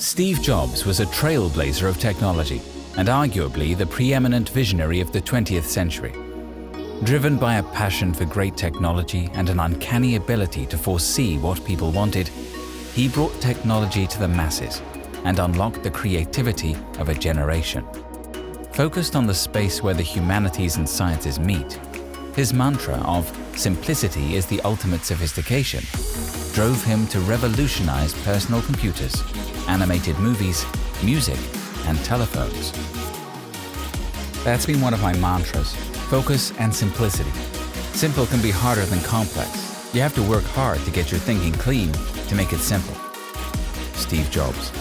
Steve Jobs was a trailblazer of technology and arguably the preeminent visionary of the 20th century. Driven by a passion for great technology and an uncanny ability to foresee what people wanted, he brought technology to the masses and unlocked the creativity of a generation. Focused on the space where the humanities and sciences meet, his mantra of "simplicity is the ultimate sophistication" drove him to revolutionize personal computers, animated movies, music, and telephones. That's been one of my mantras: focus and simplicity. Simple can be harder than complex. You have to work hard to get your thinking clean to make it simple. Steve Jobs.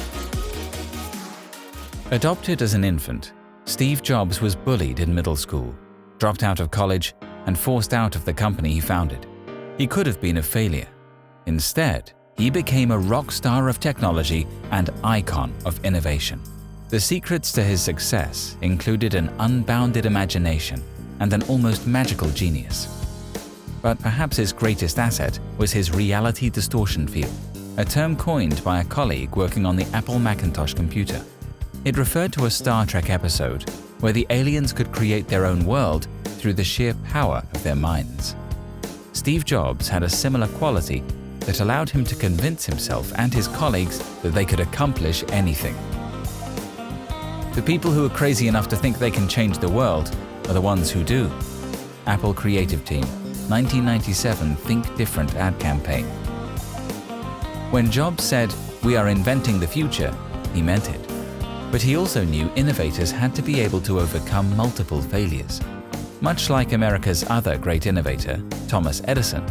Adopted as an infant, Steve Jobs was bullied in middle school, dropped out of college, and forced out of the company he founded. He could have been a failure. Instead, he became a rock star of technology and icon of innovation. The secrets to his success included an unbounded imagination and an almost magical genius. But perhaps his greatest asset was his reality distortion field, a term coined by a colleague working on the Apple Macintosh computer. It referred to a Star Trek episode where the aliens could create their own world through the sheer power of their minds. Steve Jobs had a similar quality that allowed him to convince himself and his colleagues that they could accomplish anything. The people who are crazy enough to think they can change the world are the ones who do. Apple Creative Team, 1997 Think Different ad campaign. When Jobs said, "We are inventing the future," he meant it. But he also knew innovators had to be able to overcome multiple failures. Much like America's other great innovator, Thomas Edison,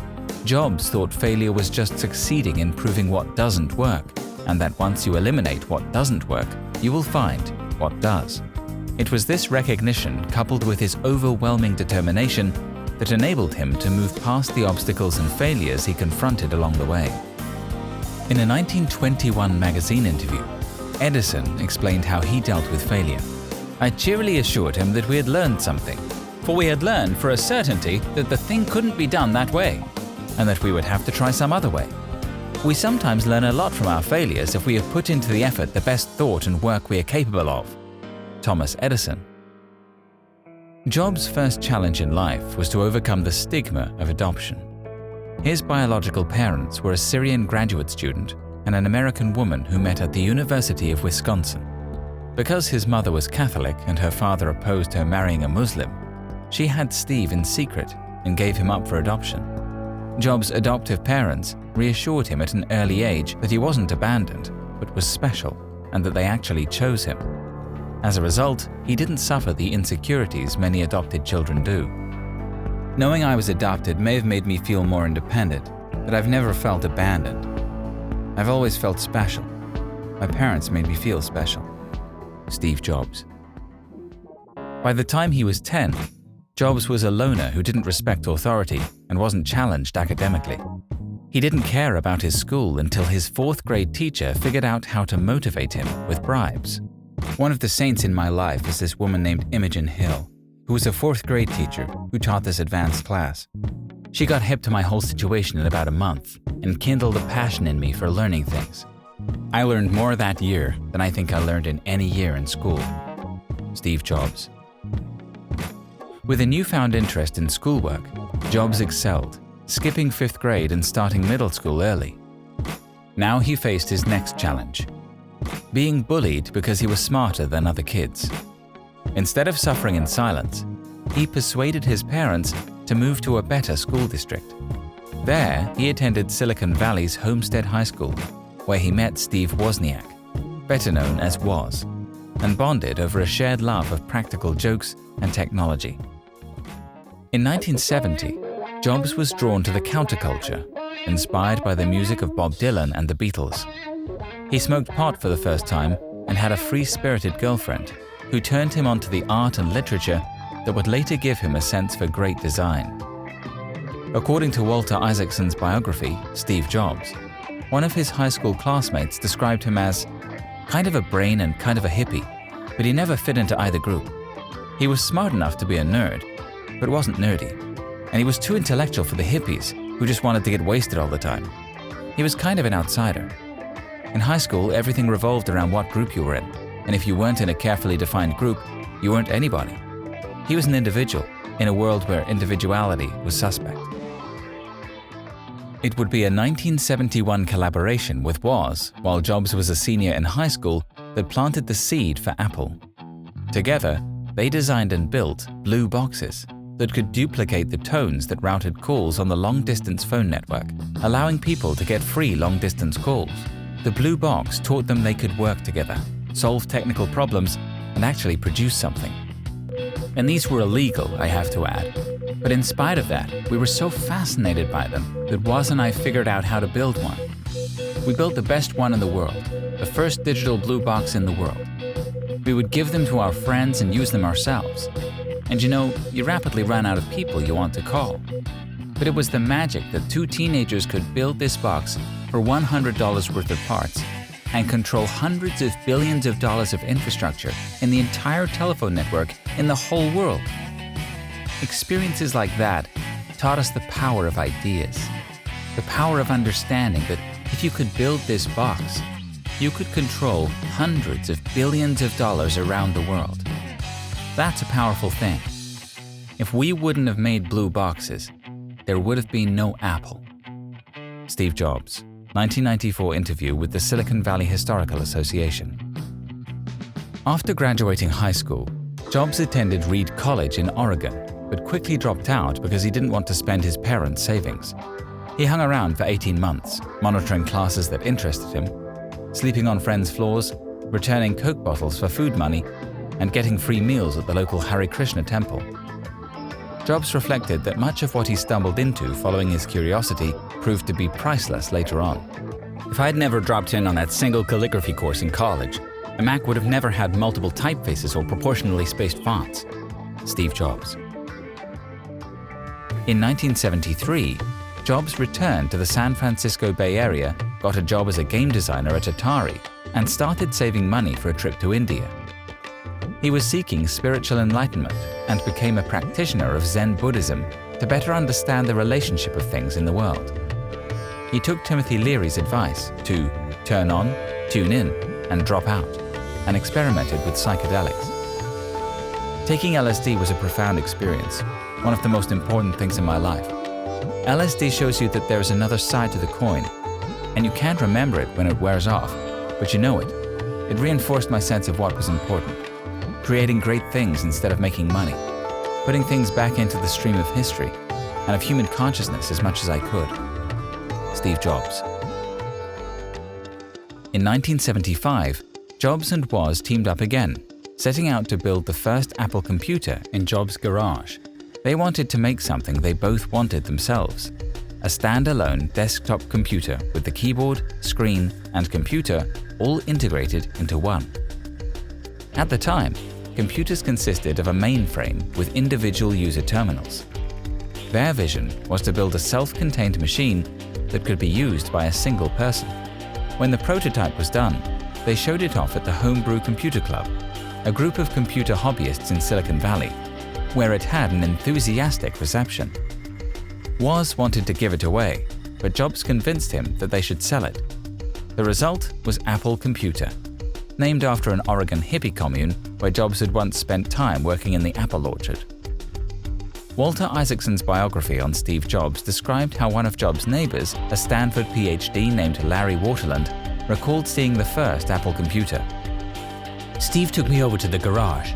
Jobs thought failure was just succeeding in proving what doesn't work, and that once you eliminate what doesn't work, you will find what does. It was this recognition, coupled with his overwhelming determination, that enabled him to move past the obstacles and failures he confronted along the way. In a 1921 magazine interview, Edison explained how he dealt with failure. "I cheerily assured him that we had learned something, for we had learned for a certainty that the thing couldn't be done that way, and that we would have to try some other way. We sometimes learn a lot from our failures if we have put into the effort the best thought and work we are capable of." Thomas Edison. Jobs' first challenge in life was to overcome the stigma of adoption. His biological parents were a Syrian graduate student and an American woman who met at the University of Wisconsin. Because his mother was Catholic and her father opposed her marrying a Muslim, she had Steve in secret and gave him up for adoption. Jobs' adoptive parents reassured him at an early age that he wasn't abandoned, but was special, and that they actually chose him. As a result, he didn't suffer the insecurities many adopted children do. "Knowing I was adopted may have made me feel more independent, but I've never felt abandoned. I've always felt special. My parents made me feel special." Steve Jobs. By the time he was 10, Jobs was a loner who didn't respect authority and wasn't challenged academically. He didn't care about his school until his 4th grade teacher figured out how to motivate him with bribes. One of the saints in my life is this woman named Imogen Hill, who was a 4th grade teacher who taught this advanced class. She got hip to my whole situation in about a month and kindled a passion in me for learning things. I learned more that year than I think I learned in any year in school. Steve Jobs. With a newfound interest in schoolwork, Jobs excelled, skipping 5th grade and starting middle school early. Now he faced his next challenge: being bullied because he was smarter than other kids. Instead of suffering in silence, he persuaded his parents to move to a better school district. There, he attended Silicon Valley's Homestead High School, where he met Steve Wozniak, better known as Woz, and bonded over a shared love of practical jokes and technology. In 1970, Jobs was drawn to the counterculture, inspired by the music of Bob Dylan and the Beatles. He smoked pot for the first time and had a free-spirited girlfriend who turned him onto the art and literature that would later give him a sense for great design. According to Walter Isaacson's biography, Steve Jobs, one of his high school classmates described him as kind of a brain and kind of a hippie, but he never fit into either group. He was smart enough to be a nerd, but wasn't nerdy. And he was too intellectual for the hippies, who just wanted to get wasted all the time. He was kind of an outsider. In high school, everything revolved around what group you were in, and if you weren't in a carefully defined group, you weren't anybody. He was an individual in a world where individuality was suspect. It would be a 1971 collaboration with Woz, while Jobs was a senior in high school, that planted the seed for Apple. Together, they designed and built blue boxes that could duplicate the tones that routed calls on the long-distance phone network, allowing people to get free long-distance calls. The blue box taught them they could work together, solve technical problems, and actually produce something. And these were illegal, I have to add. But in spite of that, we were so fascinated by them that Woz and I figured out how to build one. We built the best one in the world, the first digital blue box in the world. We would give them to our friends and use them ourselves. And you rapidly ran out of people you want to call. But it was the magic that two teenagers could build this box for $100 worth of parts and control hundreds of billions of dollars of infrastructure in the entire telephone network in the whole world. Experiences like that taught us the power of ideas, the power of understanding that if you could build this box, you could control hundreds of billions of dollars around the world. That's a powerful thing. If we wouldn't have made blue boxes, there would have been no Apple. Steve Jobs, 1994 interview with the Silicon Valley Historical Association. After graduating high school, Jobs attended Reed College in Oregon, but quickly dropped out because he didn't want to spend his parents' savings. He hung around for 18 months, monitoring classes that interested him, sleeping on friends' floors, returning Coke bottles for food money, and getting free meals at the local Hare Krishna temple. Jobs reflected that much of what he stumbled into following his curiosity proved to be priceless later on. If I'd never dropped in on that single calligraphy course in college, a Mac would have never had multiple typefaces or proportionally spaced fonts. Steve Jobs. In 1973, Jobs returned to the San Francisco Bay Area, got a job as a game designer at Atari, and started saving money for a trip to India. He was seeking spiritual enlightenment and became a practitioner of Zen Buddhism to better understand the relationship of things in the world. He took Timothy Leary's advice to turn on, tune in, and drop out, and experimented with psychedelics. Taking LSD was a profound experience, one of the most important things in my life. LSD shows you that there is another side to the coin, and you can't remember it when it wears off, but you know it. It reinforced my sense of what was important. Creating great things instead of making money, putting things back into the stream of history and of human consciousness as much as I could. Steve Jobs. In 1975, Jobs and Woz teamed up again, setting out to build the first Apple computer in Jobs' garage. They wanted to make something they both wanted themselves, a standalone desktop computer with the keyboard, screen, and computer all integrated into one. At the time, computers consisted of a mainframe with individual user terminals. Their vision was to build a self-contained machine that could be used by a single person. When the prototype was done, they showed it off at the Homebrew Computer Club, a group of computer hobbyists in Silicon Valley, where it had an enthusiastic reception. Woz wanted to give it away, but Jobs convinced him that they should sell it. The result was Apple Computer, named after an Oregon hippie commune where Jobs had once spent time working in the apple orchard. Walter Isaacson's biography on Steve Jobs described how one of Jobs' neighbors, a Stanford PhD named Larry Waterland, recalled seeing the first Apple computer. Steve took me over to the garage.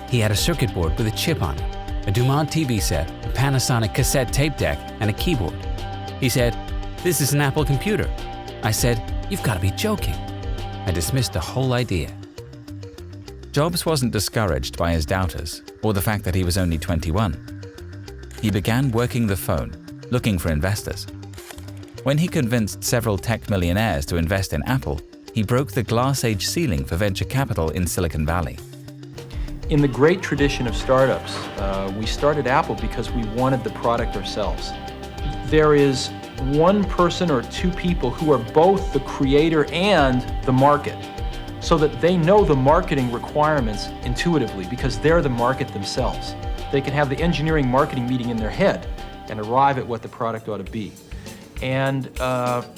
He had a circuit board with a chip on it, a Dumont TV set, a Panasonic cassette tape deck, and a keyboard. He said, "This is an Apple computer." I said, "You've got to be joking." I dismissed the whole idea. Jobs wasn't discouraged by his doubters or the fact that he was only 21. He began working the phone, looking for investors. When he convinced several tech millionaires to invest in Apple, he broke the glass-age ceiling for venture capital in Silicon Valley. In the great tradition of startups, we started Apple because we wanted the product ourselves. There is one person or two people who are both the creator and the market, so that they know the marketing requirements intuitively because they're the market themselves. They can have the engineering marketing meeting in their head and arrive at what the product ought to be. And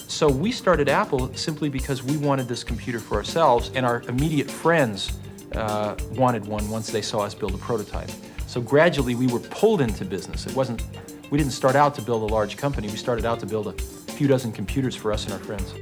so we started Apple simply because we wanted this computer for ourselves, and our immediate friends wanted one once they saw us build a prototype. So gradually we were pulled into business. We didn't start out to build a large company. We started out to build a few dozen computers for us and our friends.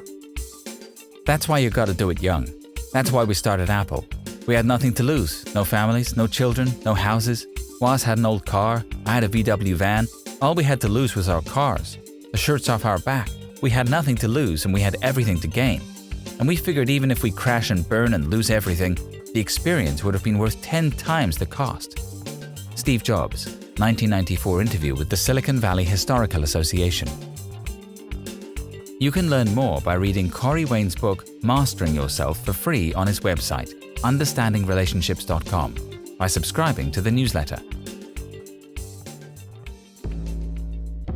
That's why you gotta do it young. That's why we started Apple. We had nothing to lose. No families, no children, no houses. Woz had an old car. I had a VW van. All we had to lose was our cars. The shirts off our back. We had nothing to lose and we had everything to gain. And we figured even if we crash and burn and lose everything, the experience would have been worth 10 times the cost. Steve Jobs, 1994 interview with the Silicon Valley Historical Association. You can learn more by reading Corey Wayne's book, Mastering Yourself, for free on his website, understandingrelationships.com, by subscribing to the newsletter.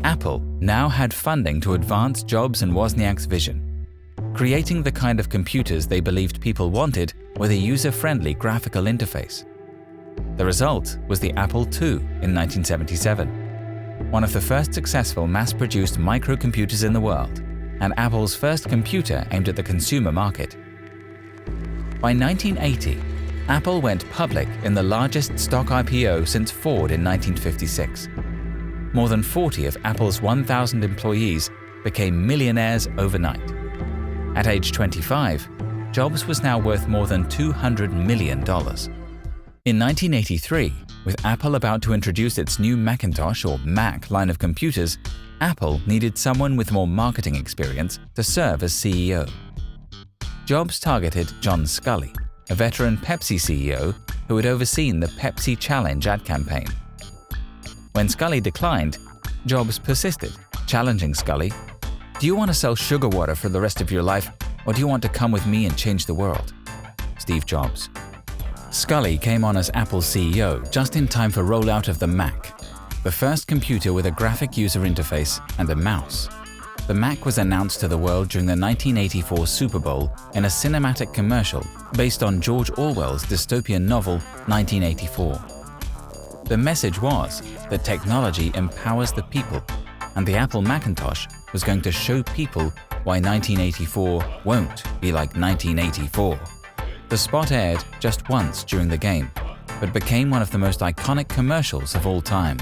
Apple now had funding to advance Jobs and Wozniak's vision, creating the kind of computers they believed people wanted with a user-friendly graphical interface. The result was the Apple II in 1977, one of the first successful mass-produced microcomputers in the world, and Apple's first computer aimed at the consumer market. By 1980, Apple went public in the largest stock IPO since Ford in 1956. More than 40 of Apple's 1,000 employees became millionaires overnight. At age 25, Jobs was now worth more than $200 million. In 1983, with Apple about to introduce its new Macintosh or Mac line of computers, Apple needed someone with more marketing experience to serve as CEO. Jobs targeted John Sculley, a veteran Pepsi CEO who had overseen the Pepsi Challenge ad campaign. When Sculley declined, Jobs persisted, challenging Sculley, "Do you want to sell sugar water for the rest of your life, or do you want to come with me and change the world?" Steve Jobs. Sculley came on as Apple's CEO just in time for rollout of the Mac, the first computer with a graphic user interface and a mouse. The Mac was announced to the world during the 1984 Super Bowl in a cinematic commercial based on George Orwell's dystopian novel 1984. The message was that technology empowers the people, and the Apple Macintosh was going to show people why 1984 won't be like 1984. The spot aired just once during the game, but became one of the most iconic commercials of all time.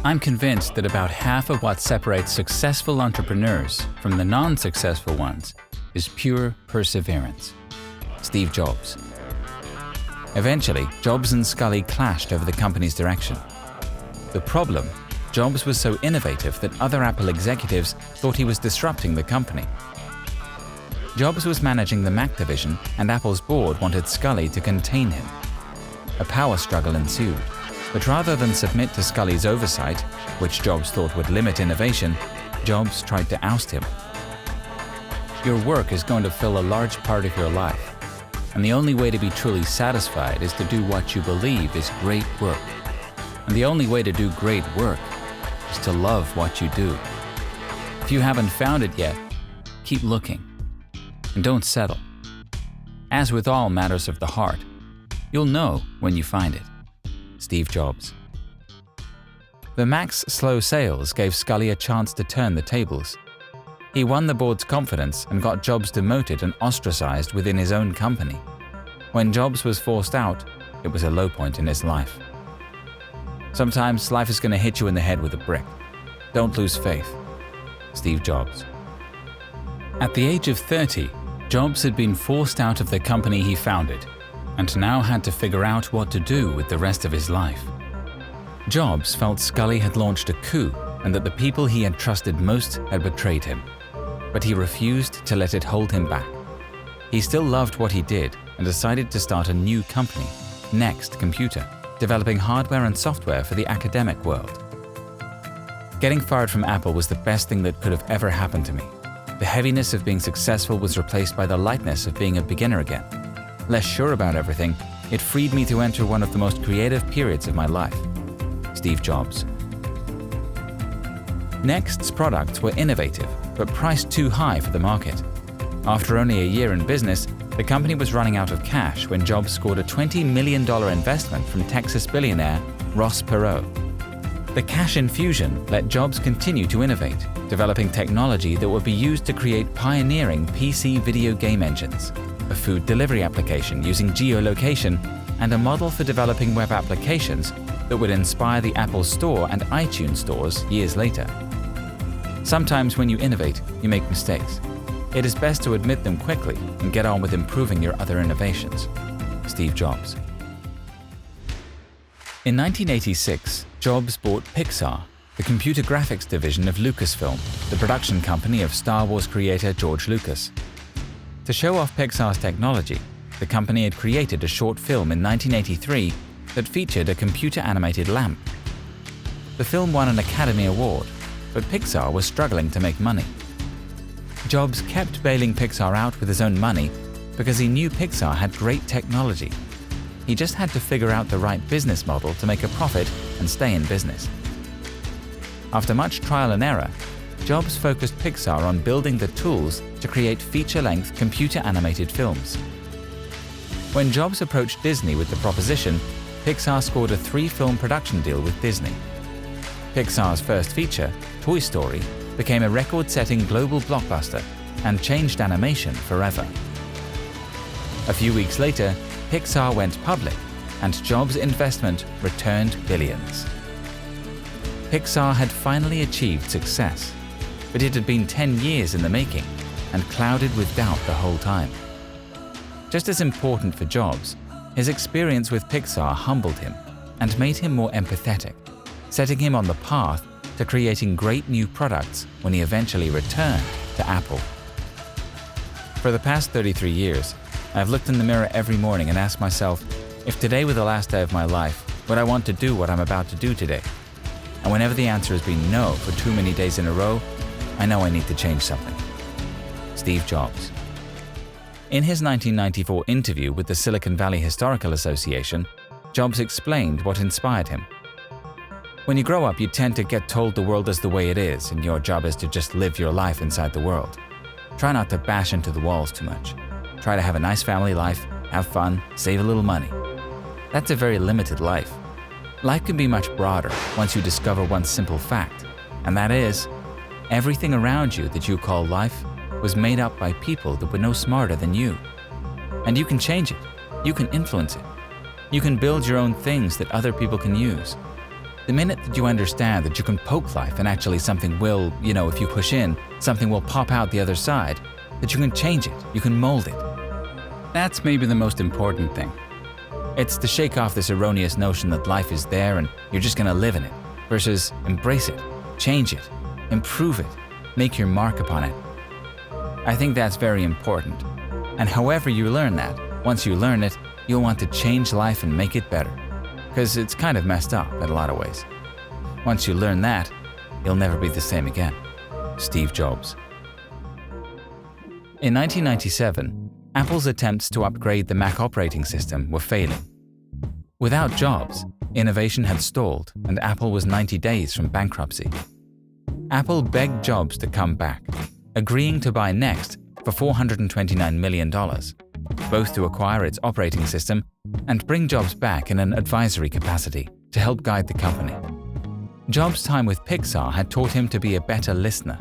I'm convinced that about half of what separates successful entrepreneurs from the non-successful ones is pure perseverance. Steve Jobs. Eventually, Jobs and Sculley clashed over the company's direction. The problem, Jobs was so innovative that other Apple executives thought he was disrupting the company. Jobs was managing the Mac division, and Apple's board wanted Sculley to contain him. A power struggle ensued, but rather than submit to Sculley's oversight, which Jobs thought would limit innovation, Jobs tried to oust him. Your work is going to fill a large part of your life, and the only way to be truly satisfied is to do what you believe is great work. And the only way to do great work is to love what you do. If you haven't found it yet, keep looking. And don't settle. As with all matters of the heart, you'll know when you find it. Steve Jobs. The Mac's slow sales gave Sculley a chance to turn the tables. He won the board's confidence and got Jobs demoted and ostracized within his own company. When Jobs was forced out, it was a low point in his life. Sometimes life is going to hit you in the head with a brick. Don't lose faith. Steve Jobs. At the age of 30, Jobs had been forced out of the company he founded and now had to figure out what to do with the rest of his life. Jobs felt Sculley had launched a coup and that the people he had trusted most had betrayed him, but he refused to let it hold him back. He still loved what he did and decided to start a new company, Next Computer, developing hardware and software for the academic world. Getting fired from Apple was the best thing that could have ever happened to me. The heaviness of being successful was replaced by the lightness of being a beginner again. Less sure about everything, it freed me to enter one of the most creative periods of my life. Steve Jobs. Next's products were innovative, but priced too high for the market. After only a year in business, the company was running out of cash when Jobs scored a $20 million investment from Texas billionaire Ross Perot. The cash infusion let Jobs continue to innovate, developing technology that would be used to create pioneering PC video game engines, a food delivery application using geolocation, and a model for developing web applications that would inspire the Apple Store and iTunes stores years later. Sometimes when you innovate, you make mistakes. It is best to admit them quickly and get on with improving your other innovations. Steve Jobs. In 1986, Jobs bought Pixar, the computer graphics division of Lucasfilm, the production company of Star Wars creator George Lucas. To show off Pixar's technology, the company had created a short film in 1983 that featured a computer-animated lamp. The film won an Academy Award, but Pixar was struggling to make money. Jobs kept bailing Pixar out with his own money because he knew Pixar had great technology. He just had to figure out the right business model to make a profit and stay in business. After much trial and error, Jobs focused Pixar on building the tools to create feature-length computer-animated films. When Jobs approached Disney with the proposition, Pixar scored a 3-film production deal with Disney. Pixar's first feature, Toy Story, became a record-setting global blockbuster and changed animation forever. A few weeks later, Pixar went public, and Jobs' investment returned billions. Pixar had finally achieved success, but it had been 10 years in the making and clouded with doubt the whole time. Just as important for Jobs, his experience with Pixar humbled him and made him more empathetic, setting him on the path to creating great new products when he eventually returned to Apple. For the past 33 years, I've looked in the mirror every morning and asked myself, if today were the last day of my life, would I want to do what I'm about to do today? And whenever the answer has been no for too many days in a row, I know I need to change something. Steve Jobs. In his 1994 interview with the Silicon Valley Historical Association, Jobs explained what inspired him. When you grow up, you tend to get told the world is the way it is, and your job is to just live your life inside the world. Try not to bash into the walls too much. Try to have a nice family life, have fun, save a little money. That's a very limited life. Life can be much broader once you discover one simple fact, and that is, everything around you that you call life was made up by people that were no smarter than you. And you can change it. You can influence it. You can build your own things that other people can use. The minute that you understand that you can poke life and actually something will, if you push in, something will pop out the other side, that you can change it, you can mold it. That's maybe the most important thing. It's to shake off this erroneous notion that life is there and you're just going to live in it, versus embrace it, change it, improve it, make your mark upon it. I think that's very important. And however you learn that, once you learn it, you'll want to change life and make it better. Because it's kind of messed up in a lot of ways. Once you learn that, you'll never be the same again. Steve Jobs. In 1997, Apple's attempts to upgrade the Mac operating system were failing. Without Jobs, innovation had stalled and Apple was 90 days from bankruptcy. Apple begged Jobs to come back, agreeing to buy Next for $429 million, both to acquire its operating system and bring Jobs back in an advisory capacity to help guide the company. Jobs' time with Pixar had taught him to be a better listener.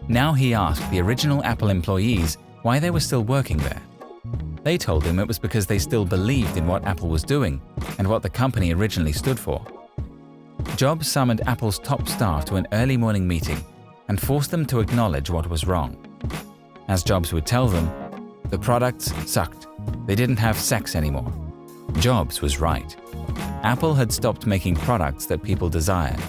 Now he asked the original Apple employees why they were still working there. They told him it was because they still believed in what Apple was doing and what the company originally stood for. Jobs summoned Apple's top staff to an early morning meeting and forced them to acknowledge what was wrong. As Jobs would tell them, the products sucked. They didn't have sex anymore. Jobs was right. Apple had stopped making products that people desired.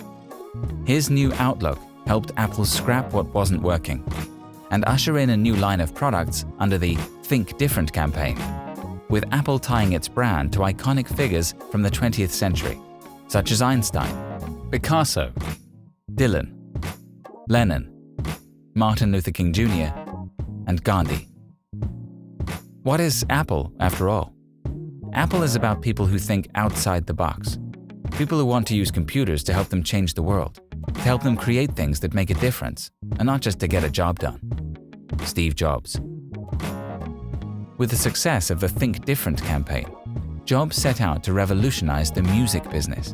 His new outlook helped Apple scrap what wasn't working and usher in a new line of products under the Think Different campaign, with Apple tying its brand to iconic figures from the 20th century, such as Einstein, Picasso, Dylan, Lennon, Martin Luther King Jr., and Gandhi. What is Apple, after all? Apple is about people who think outside the box, people who want to use computers to help them change the world, to help them create things that make a difference, and not just to get a job done. Steve Jobs. With the success of the Think Different campaign, Jobs set out to revolutionize the music business.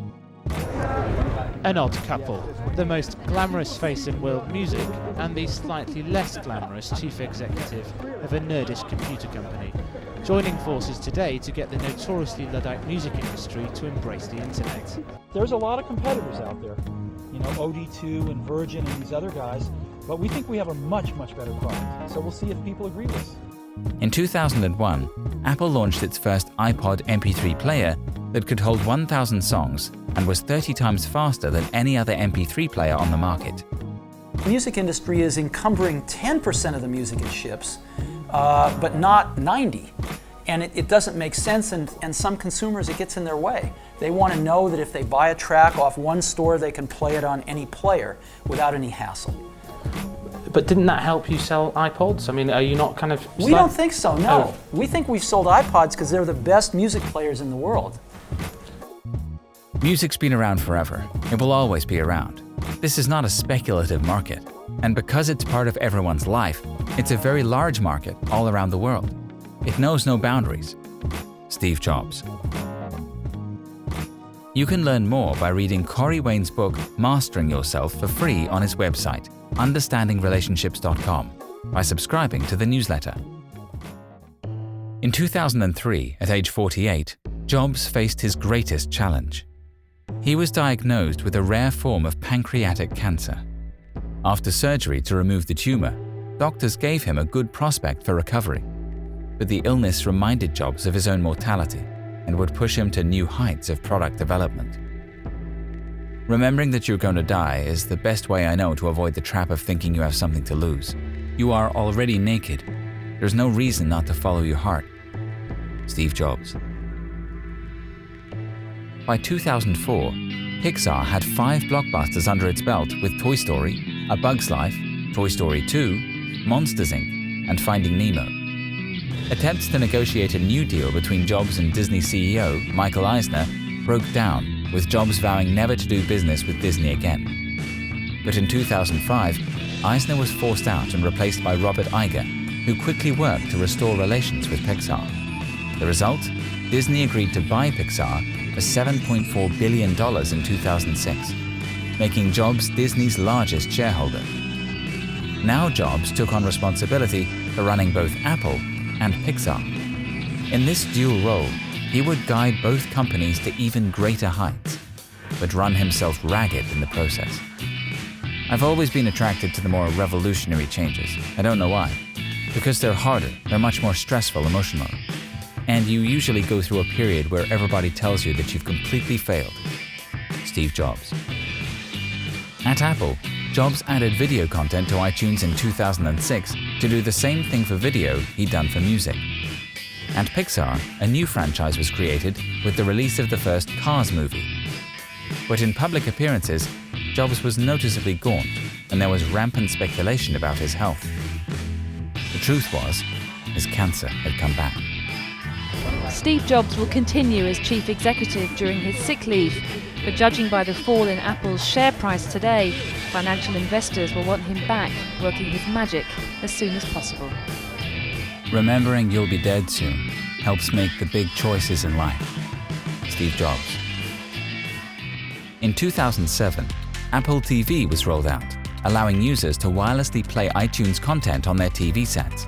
An odd couple, the most glamorous face in world music and the slightly less glamorous chief executive of a nerdish computer company, joining forces today to get the notoriously Luddite music industry to embrace the internet. There's a lot of competitors out there, OD2 and Virgin and these other guys, but we think we have a much, much better product. So we'll see if people agree with us. In 2001, Apple launched its first iPod MP3 player that could hold 1,000 songs and was 30 times faster than any other MP3 player on the market. The music industry is encumbering 10% of the music it ships, but not 90%. And it doesn't make sense, and some consumers, it gets in their way. They want to know that if they buy a track off one store, they can play it on any player without any hassle. But didn't that help you sell iPods? I mean, are you not kind of... We don't think so, no. We think we've sold iPods because they're the best music players in the world. Music's been around forever. It will always be around. This is not a speculative market. And because it's part of everyone's life, it's a very large market all around the world. It knows no boundaries. Steve Jobs. You can learn more by reading Corey Wayne's book, Mastering Yourself, for free on his website, understandingrelationships.com, by subscribing to the newsletter. In 2003, at age 48, Jobs faced his greatest challenge. He was diagnosed with a rare form of pancreatic cancer. After surgery to remove the tumor, doctors gave him a good prospect for recovery. But the illness reminded Jobs of his own mortality and would push him to new heights of product development. Remembering that you're going to die is the best way I know to avoid the trap of thinking you have something to lose. You are already naked. There's no reason not to follow your heart. Steve Jobs. By 2004, Pixar had 5 blockbusters under its belt with Toy Story, A Bug's Life, Toy Story 2, Monsters, Inc., and Finding Nemo. Attempts to negotiate a new deal between Jobs and Disney CEO Michael Eisner broke down, with Jobs vowing never to do business with Disney again. But in 2005, Eisner was forced out and replaced by Robert Iger, who quickly worked to restore relations with Pixar. The result? Disney agreed to buy Pixar for $7.4 billion in 2006, making Jobs Disney's largest shareholder. Now Jobs took on responsibility for running both Apple and Pixar. In this dual role, he would guide both companies to even greater heights, but run himself ragged in the process. I've always been attracted to the more revolutionary changes. I don't know why. Because they're harder, they're much more stressful emotionally. And you usually go through a period where everybody tells you that you've completely failed. Steve Jobs. At Apple, Jobs added video content to iTunes in 2006 to do the same thing for video he'd done for music. At Pixar, a new franchise was created with the release of the first Cars movie. But in public appearances, Jobs was noticeably gaunt, and there was rampant speculation about his health. The truth was, his cancer had come back. Steve Jobs will continue as chief executive during his sick leave, but judging by the fall in Apple's share price today, financial investors will want him back, working his magic as soon as possible. Remembering you'll be dead soon helps make the big choices in life. Steve Jobs. In 2007, Apple TV was rolled out, allowing users to wirelessly play iTunes content on their TV sets.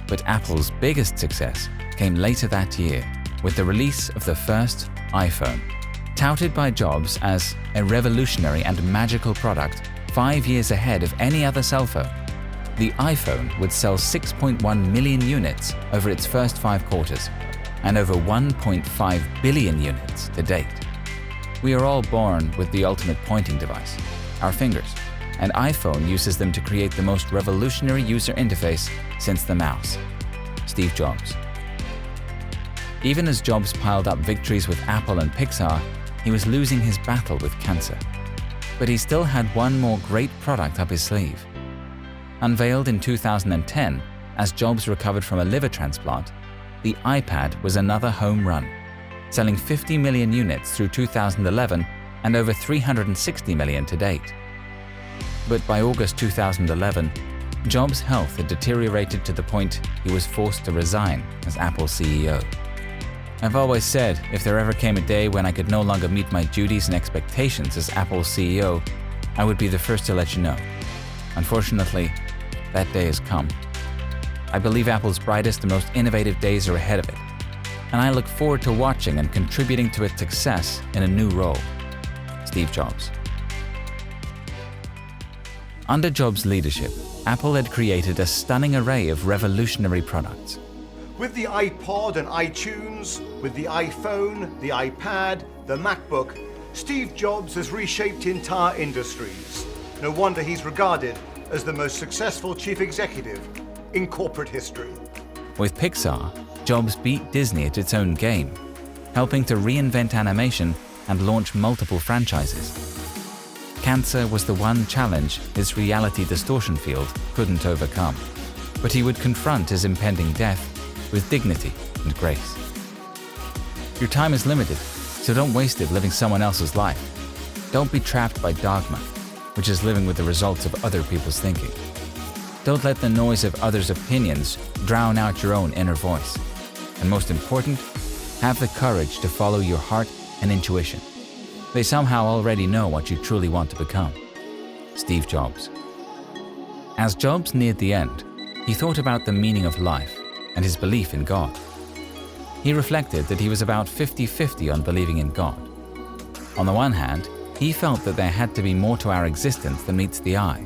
But Apple's biggest success came later that year with the release of the first iPhone. Touted by Jobs as a revolutionary and magical product 5 years ahead of any other cell phone, the iPhone would sell 6.1 million units over its first 5 quarters, and over 1.5 billion units to date. We are all born with the ultimate pointing device, our fingers, and iPhone uses them to create the most revolutionary user interface since the mouse. Steve Jobs. Even as Jobs piled up victories with Apple and Pixar, he was losing his battle with cancer. But he still had one more great product up his sleeve. Unveiled in 2010, as Jobs recovered from a liver transplant, the iPad was another home run, selling 50 million units through 2011 and over 360 million to date. But by August 2011, Jobs' health had deteriorated to the point he was forced to resign as Apple CEO. I've always said if there ever came a day when I could no longer meet my duties and expectations as Apple's CEO, I would be the first to let you know. Unfortunately, that day has come. I believe Apple's brightest and most innovative days are ahead of it, and I look forward to watching and contributing to its success in a new role. Steve Jobs. Under Jobs' leadership, Apple had created a stunning array of revolutionary products. With the iPod and iTunes, with the iPhone, the iPad, the MacBook, Steve Jobs has reshaped entire industries. No wonder he's regarded as the most successful chief executive in corporate history. With Pixar, Jobs beat Disney at its own game, helping to reinvent animation and launch multiple franchises. Cancer was the one challenge his reality distortion field couldn't overcome, but he would confront his impending death with dignity and grace. Your time is limited, so don't waste it living someone else's life. Don't be trapped by dogma, which is living with the results of other people's thinking. Don't let the noise of others' opinions drown out your own inner voice. And most important, have the courage to follow your heart and intuition. They somehow already know what you truly want to become. Steve Jobs. As Jobs neared the end, he thought about the meaning of life and his belief in God. He reflected that he was about 50-50 on believing in God. On the one hand, he felt that there had to be more to our existence than meets the eye.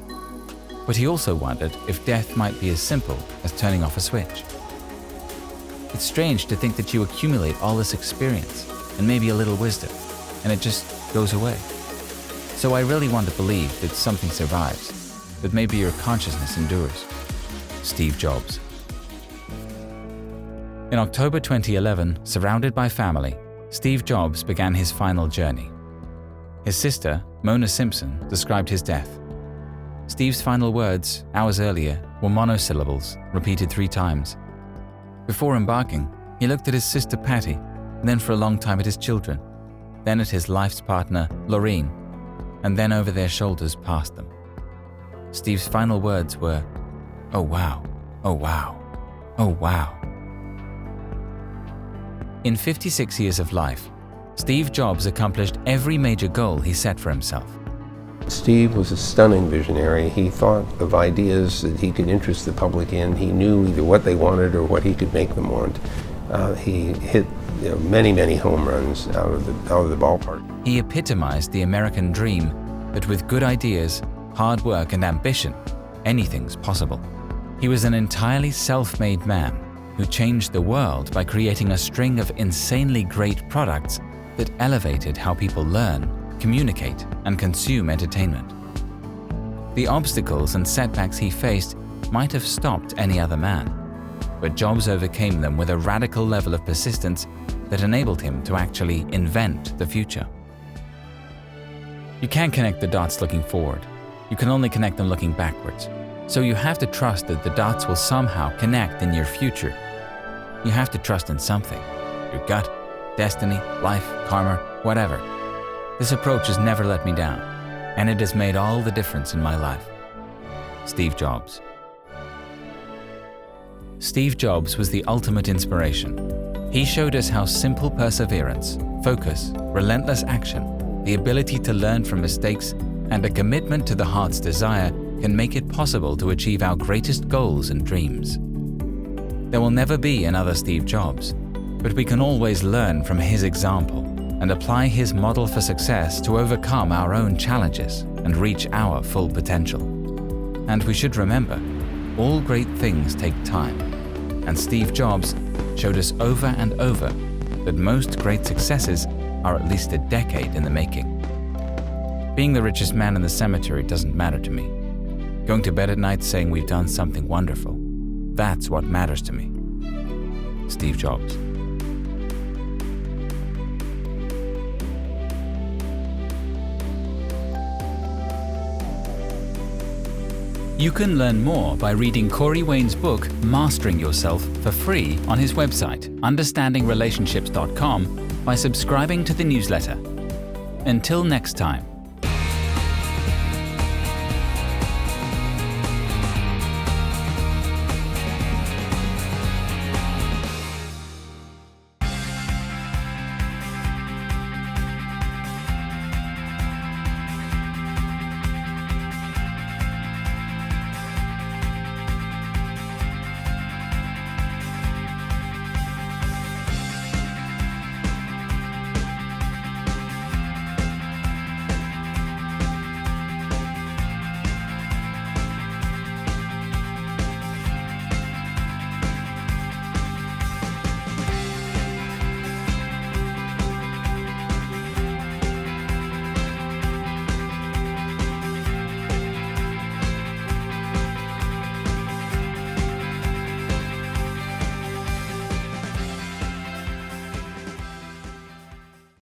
But he also wondered if death might be as simple as turning off a switch. It's strange to think that you accumulate all this experience and maybe a little wisdom, and it just goes away. So I really want to believe that something survives, that maybe your consciousness endures. Steve Jobs. In October 2011, surrounded by family, Steve Jobs began his final journey. His sister, Mona Simpson, described his death. Steve's final words, hours earlier, were monosyllables, repeated 3 times. Before embarking, he looked at his sister Patty, and then for a long time at his children, then at his life's partner, Laureen, and then over their shoulders past them. Steve's final words were, "Oh wow, oh wow, oh wow." In 56 years of life, Steve Jobs accomplished every major goal he set for himself. Steve was a stunning visionary. He thought of ideas that he could interest the public in. He knew either what they wanted or what he could make them want. He hit many home runs out of the ballpark. He epitomized the American dream that with good ideas, hard work and ambition, anything's possible. He was an entirely self-made man who changed the world by creating a string of insanely great products that elevated how people learn, communicate, and consume entertainment. The obstacles and setbacks he faced might have stopped any other man, but Jobs overcame them with a radical level of persistence that enabled him to actually invent the future. You can't connect the dots looking forward. You can only connect them looking backwards. So you have to trust that the dots will somehow connect in your future. You have to trust in something. Your gut, destiny, life, karma, whatever. This approach has never let me down, and it has made all the difference in my life. Steve Jobs. Steve Jobs was the ultimate inspiration. He showed us how simple perseverance, focus, relentless action, the ability to learn from mistakes, and a commitment to the heart's desire can make it possible to achieve our greatest goals and dreams. There will never be another Steve Jobs, but we can always learn from his example and apply his model for success to overcome our own challenges and reach our full potential. And we should remember, all great things take time, and Steve Jobs showed us over and over that most great successes are at least a decade in the making. Being the richest man in the cemetery doesn't matter to me. Going to bed at night saying we've done something wonderful, that's what matters to me. Steve Jobs. You can learn more by reading Corey Wayne's book, Mastering Yourself, for free on his website, understandingrelationships.com, by subscribing to the newsletter. Until next time.